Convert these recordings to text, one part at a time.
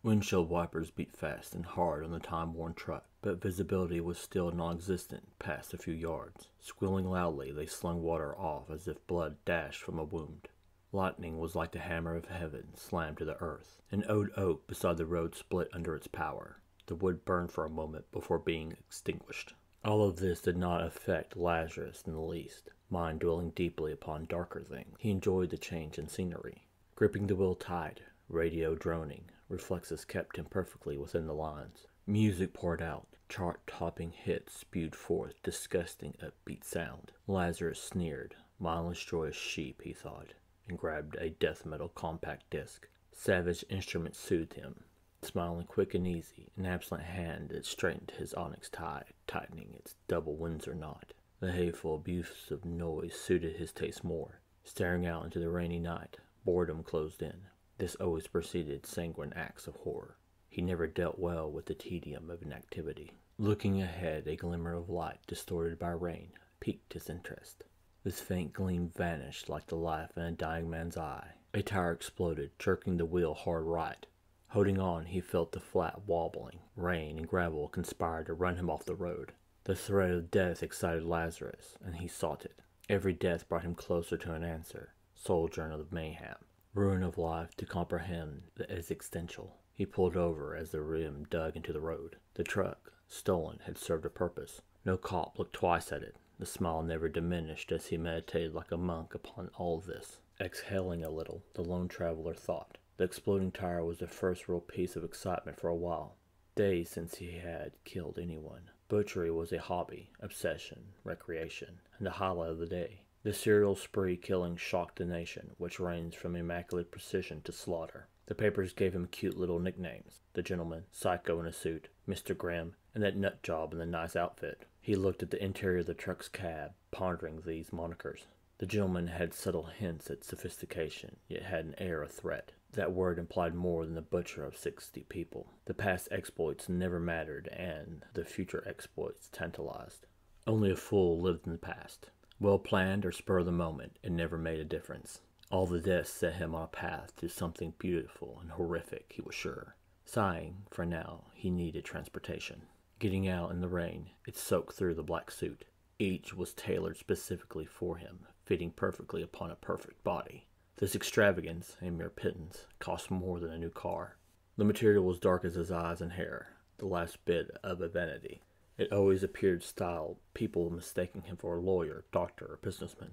Windshield wipers beat fast and hard on the time-worn truck, but visibility was still non-existent past a few yards. Squealing loudly, they slung water off as if blood dashed from a wound. Lightning was like the hammer of heaven slammed to the earth. An old oak beside the road split under its power. The wood burned for a moment before being extinguished. All of this did not affect Lazarus in the least, mind dwelling deeply upon darker things. He enjoyed the change in scenery. Gripping the wheel tight, radio droning, reflexes kept him perfectly within the lines. Music poured out. Chart-topping hits spewed forth disgusting upbeat sound. Lazarus sneered. Mindless joyous sheep, he thought, and grabbed a death metal compact disc. Savage instruments soothed him. Smiling quick and easy, an absent hand that straightened his onyx tie, tightening its double Windsor knot. The hateful, abusive noise suited his taste more. Staring out into the rainy night, boredom closed in. This always preceded sanguine acts of horror. He never dealt well with the tedium of inactivity. Looking ahead, a glimmer of light, distorted by rain, piqued his interest. This faint gleam vanished like the life in a dying man's eye. A tire exploded, jerking the wheel hard right. Holding on, he felt the flat wobbling. Rain and gravel conspired to run him off the road. The threat of death excited Lazarus, and he sought it. Every death brought him closer to an answer. Sojourn of mayhem. Ruin of life to comprehend the existential. He pulled over as the rim dug into the road. The truck, stolen, had served a purpose. No cop looked twice at it. The smile never diminished as he meditated like a monk upon all this. Exhaling a little, the lone traveler thought. The exploding tire was the first real piece of excitement for a while. Days since he had killed anyone. Butchery was a hobby, obsession, recreation, and the highlight of the day. The serial spree killing shocked the nation, which ranged from immaculate precision to slaughter. The papers gave him cute little nicknames. The gentleman, Psycho in a suit, Mr. Grimm, and that nut job in the nice outfit. He looked at the interior of the truck's cab, pondering these monikers. The gentleman had subtle hints at sophistication, yet had an air of threat. That word implied more than the butcher of 60 people. The past exploits never mattered, and the future exploits tantalized. Only a fool lived in the past. Well planned or spur of the moment, it never made a difference. All the deaths set him on a path to something beautiful and horrific, he was sure. Sighing, for now, he needed transportation. Getting out in the rain, it soaked through the black suit. Each was tailored specifically for him, fitting perfectly upon a perfect body. This extravagance, a mere pittance, cost more than a new car. The material was dark as his eyes and hair, the last bit of a vanity. It always appeared styled, people mistaking him for a lawyer, doctor, or businessman.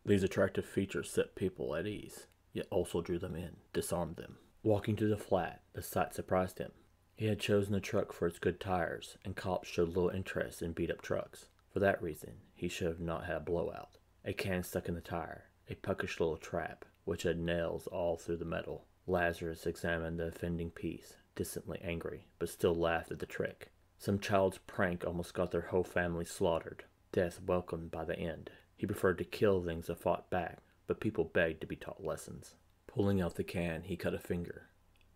These attractive features set people at ease, yet also drew them in, disarmed them. Walking to the flat, the sight surprised him. He had chosen the truck for its good tires, and cops showed little interest in beat-up trucks. For that reason, he should have not had a blowout. A can stuck in the tire, a puckish little trap, which had nails all through the metal. Lazarus examined the offending piece, distantly angry, but still laughed at the trick. Some child's prank almost got their whole family slaughtered. Death welcomed by the end. He preferred to kill things that fought back, but people begged to be taught lessons. Pulling out the can, he cut a finger.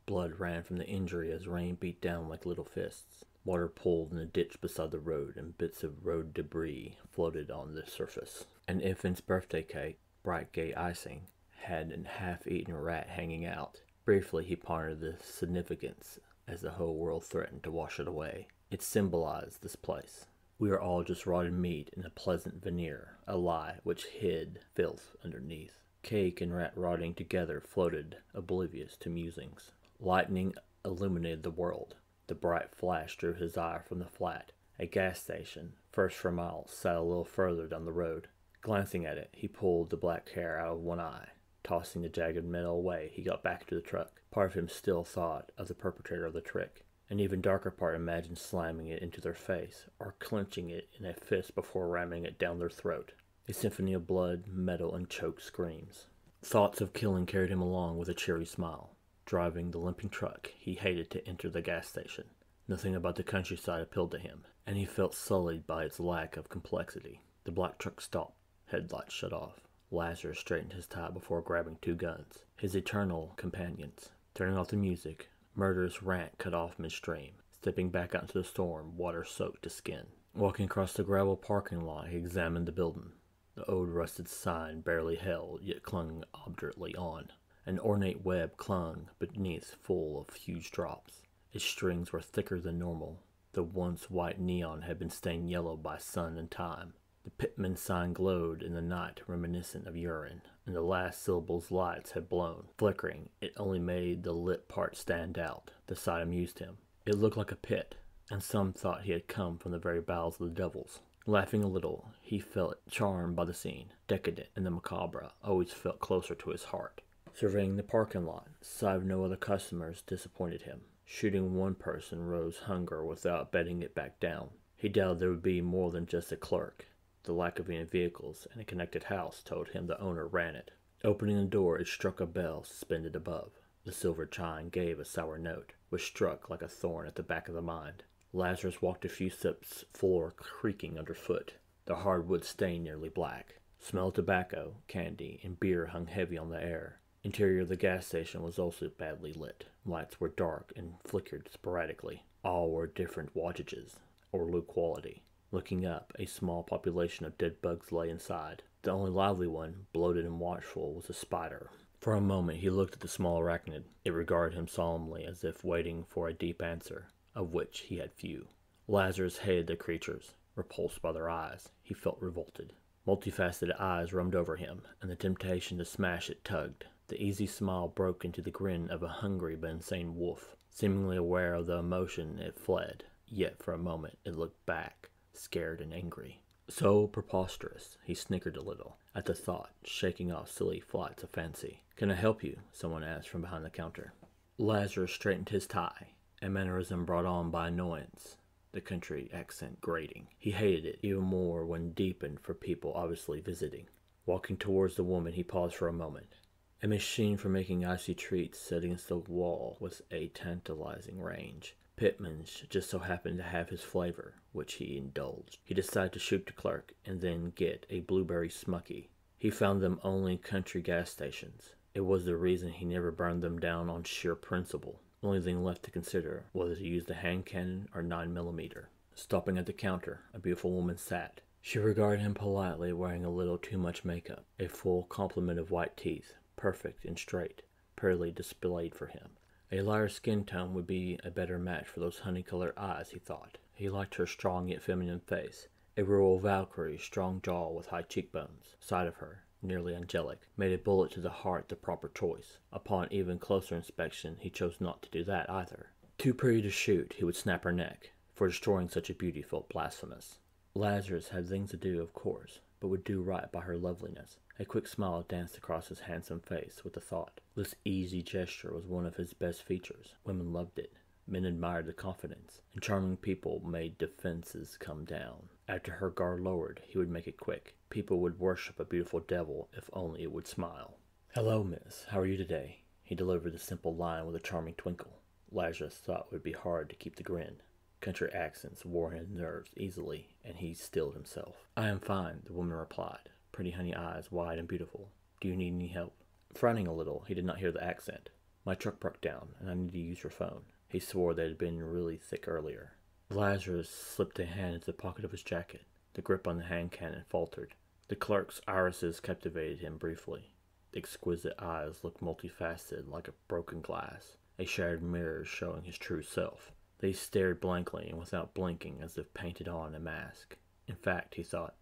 Blood ran from the injury as rain beat down like little fists. Water pooled in a ditch beside the road, and bits of road debris floated on the surface. An infant's birthday cake, bright gay icing, had a half-eaten rat hanging out. Briefly he pondered the significance as the whole world threatened to wash it away. It symbolized this place. We are all just rotted meat in a pleasant veneer, a lie which hid filth underneath. Cake and rat rotting together floated, oblivious to musings. Lightning illuminated the world. The bright flash drew his eye from the flat. A gas station, first for miles, sat a little further down the road. Glancing at it, he pulled the black hair out of one eye. Tossing the jagged metal away, he got back to the truck. Part of him still thought of the perpetrator of the trick. An even darker part imagined slamming it into their face, or clenching it in a fist before ramming it down their throat. A symphony of blood, metal, and choked screams. Thoughts of killing carried him along with a cheery smile. Driving the limping truck, he hated to enter the gas station. Nothing about the countryside appealed to him, and he felt sullied by its lack of complexity. The black truck stopped, headlights shut off. Lazarus straightened his tie before grabbing two guns, his eternal companions. Turning off the music, murderous rant cut off midstream. Stepping back out into the storm, water soaked his skin. Walking across the gravel parking lot, he examined the building. The old rusted sign barely held, yet clung obdurately on. An ornate web clung beneath full of huge drops. Its strings were thicker than normal. The once white neon had been stained yellow by sun and time. The pitman's sign glowed in the night, reminiscent of urine, and the last syllable's lights had blown. Flickering, it only made the lit part stand out. The sight amused him. It looked like a pit, and some thought he had come from the very bowels of the devils. Laughing a little, he felt charmed by the scene. Decadent and the macabre always felt closer to his heart. Surveying the parking lot, sight of no other customers disappointed him. Shooting one person rose hunger without bedding it back down. He doubted there would be more than just a clerk. The lack of any vehicles and a connected house told him the owner ran it. Opening the door, it struck a bell suspended above. The silver chime gave a sour note, which struck like a thorn at the back of the mind. Lazarus walked a few steps, floor creaking underfoot. The hardwood stained nearly black. Smell of tobacco, candy, and beer hung heavy on the air. Interior of the gas station was also badly lit. Lights were dark and flickered sporadically. All were different wattages, or low quality. Looking up, a small population of dead bugs lay inside. The only lively one, bloated and watchful, was a spider. For a moment he looked at the small arachnid. It regarded him solemnly, as if waiting for a deep answer, of which he had few. Lazarus hated the creatures. Repulsed by their eyes, he felt revolted. Multifaceted eyes roamed over him, and the temptation to smash it tugged. The easy smile broke into the grin of a hungry but insane wolf. Seemingly aware of the emotion, it fled. Yet for a moment it looked back, scared and angry. So preposterous, he snickered a little at the thought, shaking off silly flights of fancy. "Can I help you?" someone asked from behind the counter. Lazarus straightened his tie, a mannerism brought on by annoyance, the country accent grating. He hated it even more when deepened for people obviously visiting. Walking towards the woman, he paused for a moment. A machine for making icy treats set against the wall with a tantalizing range. Pitman's just so happened to have his flavor, which he indulged. He decided to shoot the clerk and then get a blueberry smucky. He found them only in country gas stations. It was the reason he never burned them down on sheer principle. The only thing left to consider whether to use the hand cannon or 9mm. Stopping at the counter, a beautiful woman sat. She regarded him politely, wearing a little too much makeup. A full complement of white teeth, perfect and straight, prettily displayed for him. A lighter skin tone would be a better match for those honey-colored eyes, he thought. He liked her strong yet feminine face. A rural Valkyrie, strong jaw with high cheekbones. Sight of her, nearly angelic, made a bullet to the heart the proper choice. Upon even closer inspection, he chose not to do that either. Too pretty to shoot, he would snap her neck. For destroying such a beauty felt blasphemous. Lazarus had things to do, of course, but would do right by her loveliness. A quick smile danced across his handsome face with the thought. This easy gesture was one of his best features. Women loved it. Men admired the confidence, and charming people made defenses come down. After her guard lowered, he would make it quick. People would worship a beautiful devil if only it would smile. "Hello, miss. How are you today?" He delivered the simple line with a charming twinkle. Lazarus thought it would be hard to keep the grin. Country accents wore his nerves easily, and he stilled himself. "I am fine," the woman replied, pretty honey eyes wide and beautiful. "Do you need any help?" Frowning a little, he did not hear the accent. "My truck broke down, and I need to use your phone." He swore that it had been really thick earlier. Lazarus slipped a hand into the pocket of his jacket. The grip on the hand cannon faltered. The clerk's irises captivated him briefly. The exquisite eyes looked multifaceted like a broken glass, a shattered mirror showing his true self. They stared blankly and without blinking, as if painted on a mask. In fact, he thought,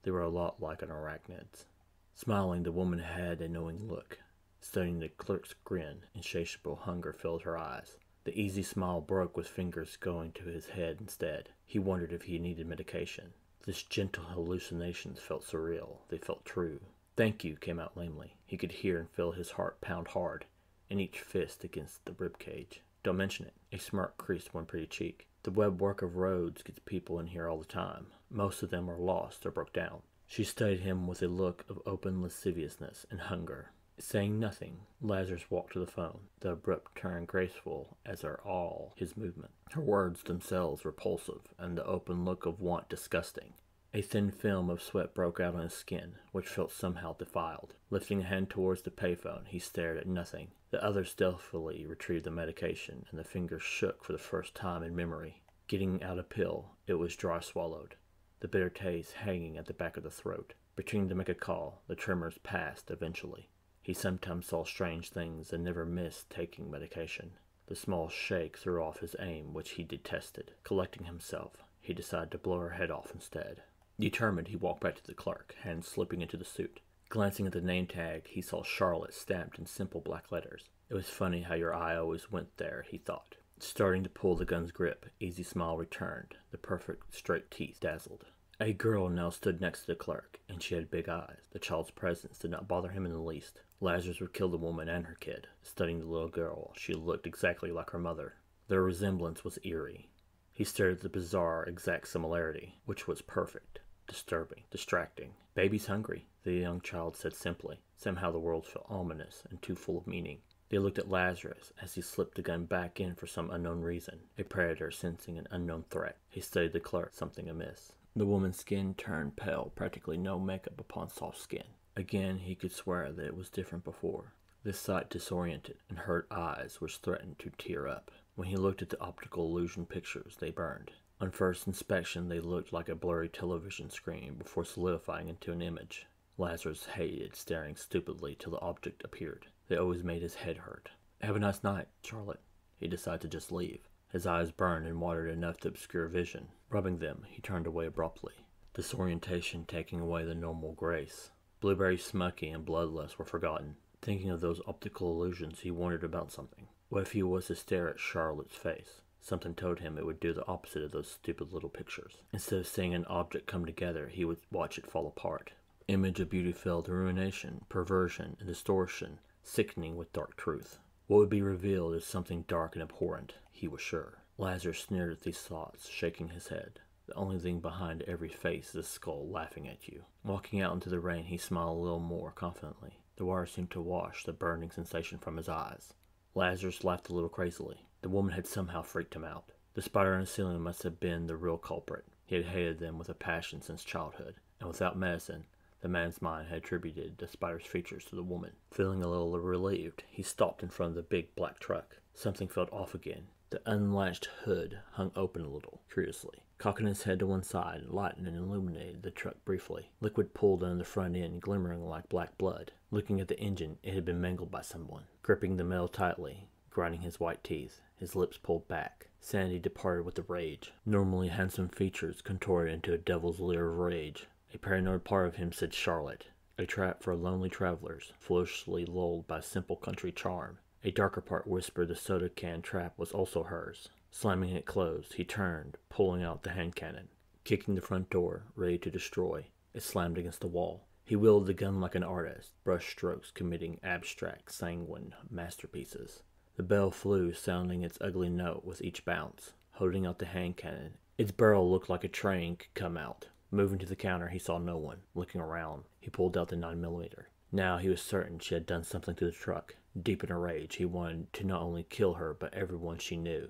they were a lot like an arachnid's. Smiling, the woman had a knowing look. Studying the clerk's grin, insatiable hunger filled her eyes. The easy smile broke with fingers going to his head instead. He wondered if he needed medication. This gentle hallucinations felt surreal. They felt true. "Thank you," came out lamely. He could hear and feel his heart pound hard, and each fist against the ribcage. "Don't mention it." A smirk creased one pretty cheek. "The web work of roads gets people in here all the time. Most of them are lost or broke down." She studied him with a look of open lasciviousness and hunger. Saying nothing, Lazarus walked to the phone, the abrupt turn graceful as are all his movements. Her words themselves repulsive, and the open look of want disgusting. A thin film of sweat broke out on his skin, which felt somehow defiled. Lifting a hand towards the payphone, he stared at nothing. The other stealthily retrieved the medication, and the fingers shook for the first time in memory. Getting out a pill, it was dry swallowed, the bitter taste hanging at the back of the throat. Pretending to make a call, the tremors passed eventually. He sometimes saw strange things and never missed taking medication. The small shake threw off his aim, which he detested. Collecting himself, he decided to blow her head off instead. Determined, he walked back to the clerk, hands slipping into the suit. Glancing at the name tag, he saw Charlotte stamped in simple black letters. It was funny how your eye always went there, he thought. Starting to pull the gun's grip, Easy Smile returned. The perfect straight teeth dazzled. A girl now stood next to the clerk, and she had big eyes. The child's presence did not bother him in the least. Lazarus would kill the woman and her kid. Studying the little girl, she looked exactly like her mother. Their resemblance was eerie. He stared at the bizarre, exact similarity, which was perfect, disturbing, distracting. Baby's hungry, the young child said simply. Somehow the world felt ominous and too full of meaning. They looked at Lazarus as he slipped the gun back in for some unknown reason, a predator sensing an unknown threat. He studied the clerk, something amiss. The woman's skin turned pale, practically no makeup upon soft skin. Again, he could swear that it was different before. This sight disoriented and hurt eyes which threatened to tear up. When he looked at the optical illusion pictures, they burned. On first inspection, they looked like a blurry television screen before solidifying into an image. Lazarus hated staring stupidly till the object appeared. They always made his head hurt. "Have a nice night, Charlotte." He decided to just leave. His eyes burned and watered enough to obscure vision. Rubbing them, he turned away abruptly, disorientation taking away the normal grace. Blueberry Smucky and Bloodlust were forgotten. Thinking of those optical illusions, he wondered about something. What if he was to stare at Charlotte's face? Something told him it would do the opposite of those stupid little pictures. Instead of seeing an object come together, he would watch it fall apart. Image of beauty fell to ruination, perversion, and distortion, sickening with dark truth. What would be revealed is something dark and abhorrent, he was sure. Lazarus sneered at these thoughts, shaking his head. The only thing behind every face is a skull laughing at you. Walking out into the rain, he smiled a little more confidently. The water seemed to wash the burning sensation from his eyes. Lazarus laughed a little crazily. The woman had somehow freaked him out. The spider on the ceiling must have been the real culprit. He had hated them with a passion since childhood, and without medicine, the man's mind had attributed the spider's features to the woman. Feeling a little relieved, he stopped in front of the big black truck. Something felt off again. The unlatched hood hung open a little, curiously. Cocking his head to one side, lightened and illuminated the truck briefly. Liquid pooled under the front end, glimmering like black blood. Looking at the engine, it had been mangled by someone. Gripping the metal tightly, grinding his white teeth, his lips pulled back. Sanity departed with the rage. Normally handsome features contorted into a devil's leer of rage. A paranoid part of him said Charlotte, a trap for lonely travelers, foolishly lulled by simple country charm. A darker part whispered the soda can trap was also hers. Slamming it closed, he turned, pulling out the hand cannon. Kicking the front door, ready to destroy, it slammed against the wall. He wielded the gun like an artist, brush strokes committing abstract, sanguine masterpieces. The bell flew, sounding its ugly note with each bounce. Holding out the hand cannon, its barrel looked like a train could come out. Moving to the counter, he saw no one. Looking around, he pulled out the 9mm. Now he was certain she had done something to the truck. Deep in a rage, he wanted to not only kill her, but everyone she knew.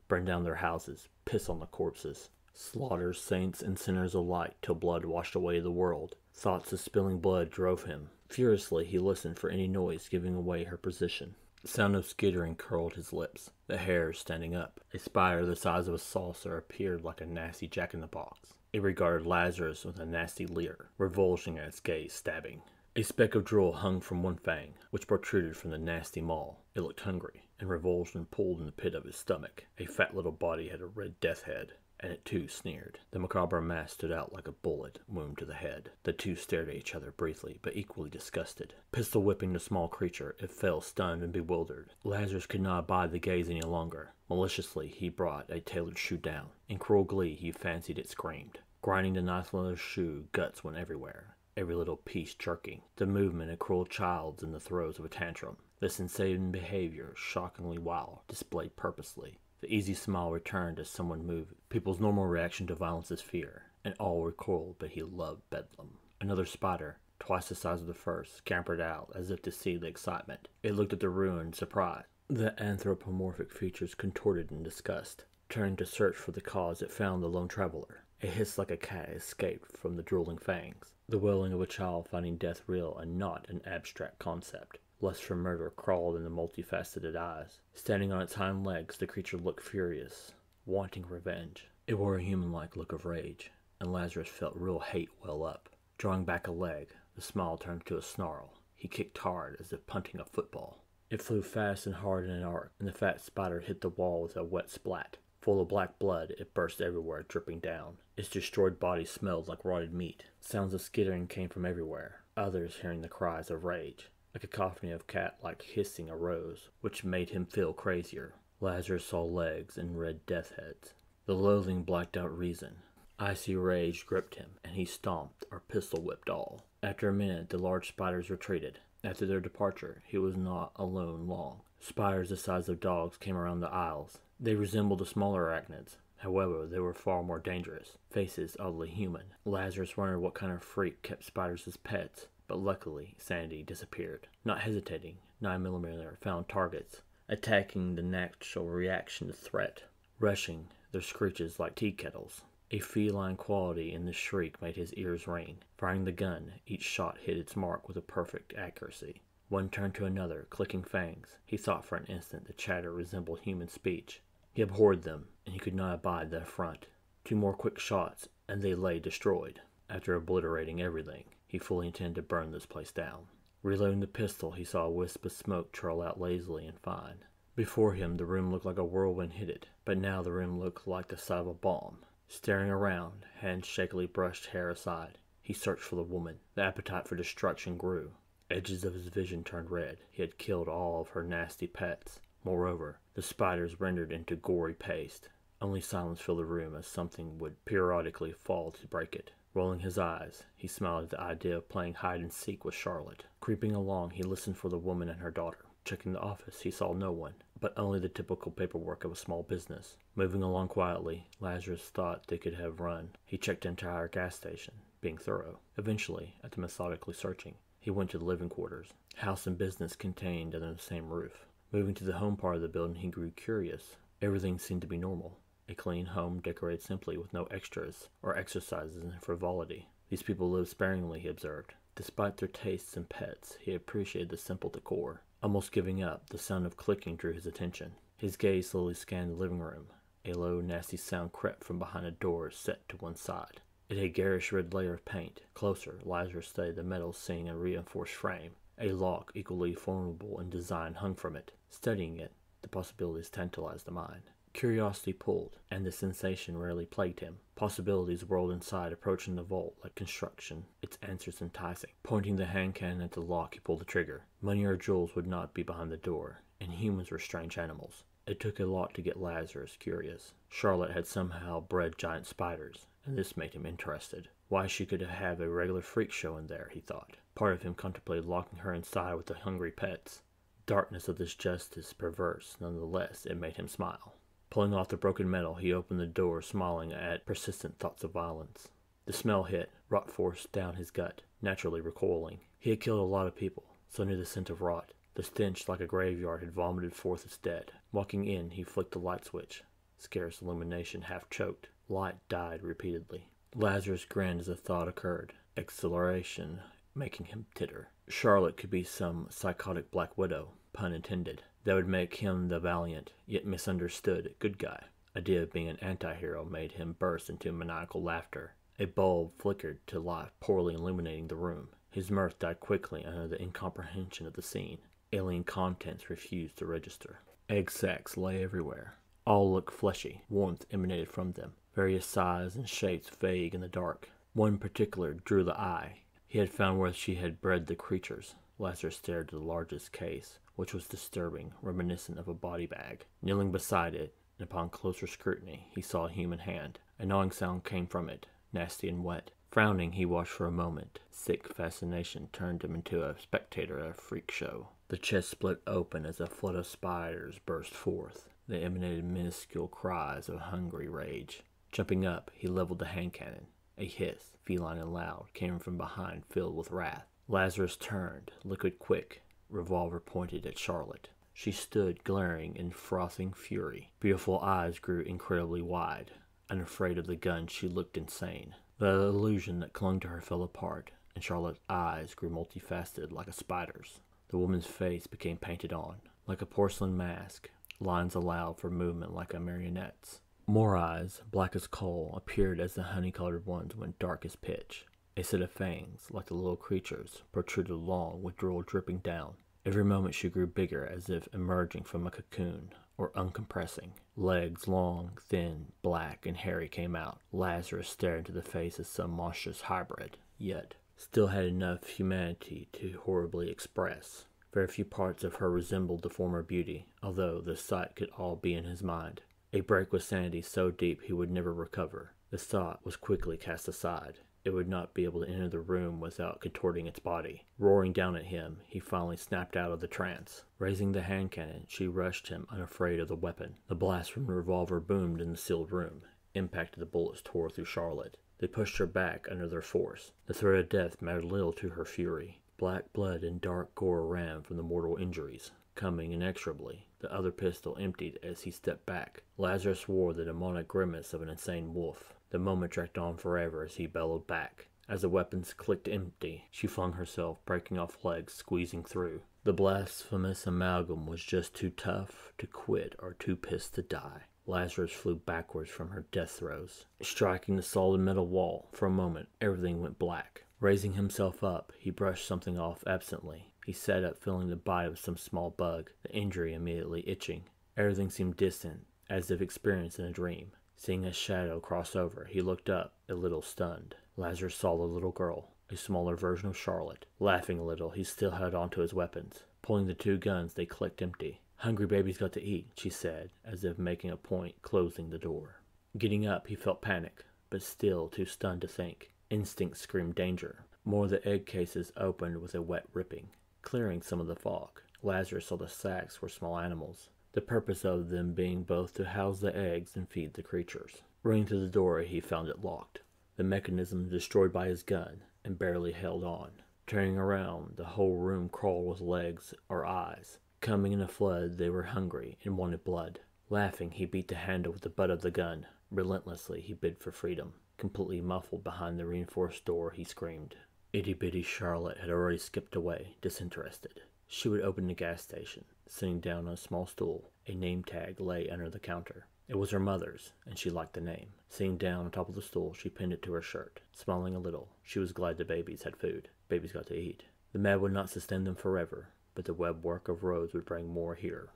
Burn down their houses, piss on the corpses, slaughter saints and sinners alike till blood washed away the world. Thoughts of spilling blood drove him. Furiously, he listened for any noise giving away her position. The sound of skittering curled his lips, the hairs standing up. A spider the size of a saucer appeared like a nasty jack-in-the-box. It regarded Lazarus with a nasty leer, revulsion at its gaze, stabbing. A speck of drool hung from one fang, which protruded from the nasty maw. It looked hungry, and revulsion pulled in the pit of his stomach. A fat little body had a red death head, and it too sneered. The macabre mask stood out like a bullet wound to the head. The two stared at each other briefly, but equally disgusted. Pistol whipping the small creature, it fell stunned and bewildered. Lazarus could not abide the gaze any longer. Maliciously, he brought a tailored shoe down. In cruel glee, he fancied it screamed. Grinding the nice leather shoe, guts went everywhere. Every little piece jerking. The movement a cruel child's in the throes of a tantrum. This insane behavior, shockingly wild, displayed purposely. The easy smile returned as someone moved. People's normal reaction to violence is fear, and all recoiled, but he loved bedlam. Another spider, twice the size of the first, scampered out as if to see the excitement. It looked at the ruin, surprised. The anthropomorphic features contorted in disgust. Turning to search for the cause, it found the lone traveler. A hiss like a cat escaped from the drooling fangs. The wailing of a child finding death real and not an abstract concept. Lust for murder crawled in the multifaceted eyes. Standing on its hind legs, the creature looked furious, wanting revenge. It wore a human-like look of rage, and Lazarus felt real hate well up. Drawing back a leg, the smile turned to a snarl. He kicked hard, as if punting a football. It flew fast and hard in an arc, and the fat spider hit the wall with a wet splat. Full of black blood, it burst everywhere, dripping down. Its destroyed body smelled like rotted meat. Sounds of skittering came from everywhere, others hearing the cries of rage. A cacophony of cat-like hissing arose, which made him feel crazier. Lazarus saw legs and red death heads. The loathing blacked out reason. Icy rage gripped him, and he stomped or pistol-whipped all. After a minute, the large spiders retreated. After their departure, he was not alone long. Spiders the size of dogs came around the aisles. They resembled the smaller arachnids. However, they were far more dangerous. Faces oddly human. Lazarus wondered what kind of freak kept spiders as pets, but luckily, sanity disappeared. Not hesitating, 9mm found targets, attacking the natural reaction to threat. Rushing, their screeches like tea kettles. A feline quality in the shriek made his ears ring. Firing the gun, each shot hit its mark with a perfect accuracy. One turned to another, clicking fangs. He thought for an instant the chatter resembled human speech. He abhorred them, and he could not abide the affront. 2 more quick shots, and they lay destroyed. After obliterating everything, he fully intended to burn this place down. Reloading the pistol, he saw a wisp of smoke trail out lazily and fine. Before him, the room looked like a whirlwind hit it, but now the room looked like the side of a bomb. Staring around, hands shakily brushed hair aside, he searched for the woman. The appetite for destruction grew. Edges of his vision turned red. He had killed all of her nasty pets. Moreover, the spiders rendered into gory paste. Only silence filled the room as something would periodically fall to break it. Rolling his eyes, he smiled at the idea of playing hide-and-seek with Charlotte. Creeping along, he listened for the woman and her daughter. Checking the office, he saw no one, but only the typical paperwork of a small business. Moving along quietly, Lazarus thought they could have run. He checked the entire gas station, being thorough. Eventually, after methodically searching, he went to the living quarters. House and business contained under the same roof. Moving to the home part of the building, he grew curious. Everything seemed to be normal. A clean home decorated simply with no extras or exercises in frivolity. These people lived sparingly, he observed. Despite their tastes in pets, he appreciated the simple decor. Almost giving up, the sound of clicking drew his attention. His gaze slowly scanned the living room. A low, nasty sound crept from behind a door set to one side. It had a garish red layer of paint. Closer, Lazarus studied the metal, seeing a reinforced frame. A lock, equally formidable in design, hung from it. Studying it, the possibilities tantalized the mind. Curiosity pulled, and the sensation rarely plagued him. Possibilities whirled inside, approaching the vault like construction, its answers enticing. Pointing the hand cannon at the lock, he pulled the trigger. Money or jewels would not be behind the door, and humans were strange animals. It took a lot to get Lazarus curious. Charlotte had somehow bred giant spiders, and this made him interested. Why she could have a regular freak show in there, he thought. Part of him contemplated locking her inside with the hungry pets. Darkness of this justice perverse, nonetheless, it made him smile. Pulling off the broken metal, he opened the door, smiling at persistent thoughts of violence. The smell hit, rot forced down his gut, naturally recoiling. He had killed a lot of people, so knew the scent of rot. The stench, like a graveyard, had vomited forth its dead. Walking in, he flicked the light switch. Scarce illumination, half choked. Light died repeatedly. Lazarus grinned as a thought occurred. Exhilaration making him titter. Charlotte could be some psychotic black widow, pun intended. That would make him the valiant, yet misunderstood, good guy. Idea of being an anti-hero made him burst into maniacal laughter. A bulb flickered to life, poorly illuminating the room. His mirth died quickly under the incomprehension of the scene. Alien contents refused to register. Egg sacs lay everywhere. All looked fleshy. Warmth emanated from them. Various sizes and shapes vague in the dark. One particular drew the eye. He had found where she had bred the creatures. Lazarus stared at the largest case, which was disturbing, reminiscent of a body bag. Kneeling beside it, and upon closer scrutiny, he saw a human hand. A gnawing sound came from it, nasty and wet. Frowning, he watched for a moment. Sick fascination turned him into a spectator of a freak show. The chest split open as a flood of spiders burst forth. They emanated minuscule cries of hungry rage. Jumping up, he leveled the hand cannon. A hiss, feline and loud, came from behind, filled with wrath. Lazarus turned, liquid quick, revolver pointed at Charlotte. She stood glaring in frothing fury. Beautiful eyes grew incredibly wide. Unafraid of the gun, she looked insane. The illusion that clung to her fell apart, and Charlotte's eyes grew multifaceted like a spider's. The woman's face became painted on, like a porcelain mask. Lines allowed for movement like a marionette's. More eyes, black as coal, appeared as the honey-colored ones went dark as pitch. A set of fangs, like the little creature's, protruded long, with drool dripping down. Every moment she grew bigger, as if emerging from a cocoon, or uncompressing. Legs, long, thin, black, and hairy, came out. Lazarus stared into the face of some monstrous hybrid, yet still had enough humanity to horribly express. Very few parts of her resembled the former beauty, although the sight could all be in his mind. A break with sanity so deep he would never recover. The thought was quickly cast aside. It would not be able to enter the room without contorting its body. Roaring down at him, he finally snapped out of the trance. Raising the hand cannon, she rushed him, unafraid of the weapon. The blast from the revolver boomed in the sealed room. Impact of the bullets tore through Charlotte. They pushed her back under their force. The threat of death mattered little to her fury. Black blood and dark gore ran from the mortal injuries. Coming inexorably, the other pistol emptied as he stepped back. Lazarus wore the demonic grimace of an insane wolf. The moment dragged on forever as he bellowed back. As the weapons clicked empty, she flung herself, breaking off legs, squeezing through. The blasphemous amalgam was just too tough to quit or too pissed to die. Lazarus flew backwards from her death throes, striking the solid metal wall. For a moment, everything went black. Raising himself up, he brushed something off absently. He sat up, feeling the bite of some small bug, the injury immediately itching. Everything seemed distant, as if experienced in a dream. Seeing a shadow cross over, he looked up, a little stunned. Lazarus saw the little girl, a smaller version of Charlotte. Laughing a little, he still held on to his weapons. Pulling the two guns, they clicked empty. "Hungry baby's got to eat," she said, as if making a point, closing the door. Getting up, he felt panic, but still too stunned to think. Instinct screamed danger. More of the egg cases opened with a wet ripping, clearing some of the fog. Lazarus saw the sacks were small animals, the purpose of them being both to house the eggs and feed the creatures. Running to the door, he found it locked, the mechanism destroyed by his gun, and barely held on. Turning around, the whole room crawled with legs or eyes. Coming in a flood, they were hungry and wanted blood. Laughing, he beat the handle with the butt of the gun. Relentlessly, he bid for freedom. Completely muffled behind the reinforced door, he screamed. Itty-bitty Charlotte had already skipped away, disinterested. She would open the gas station. Sitting down on a small stool, a name tag lay under the counter. It was her mother's, and she liked the name. Sitting down on top of the stool, she pinned it to her shirt. Smiling a little, she was glad the babies had food. Babies got to eat. The mad would not sustain them forever, but the web work of roads would bring more here.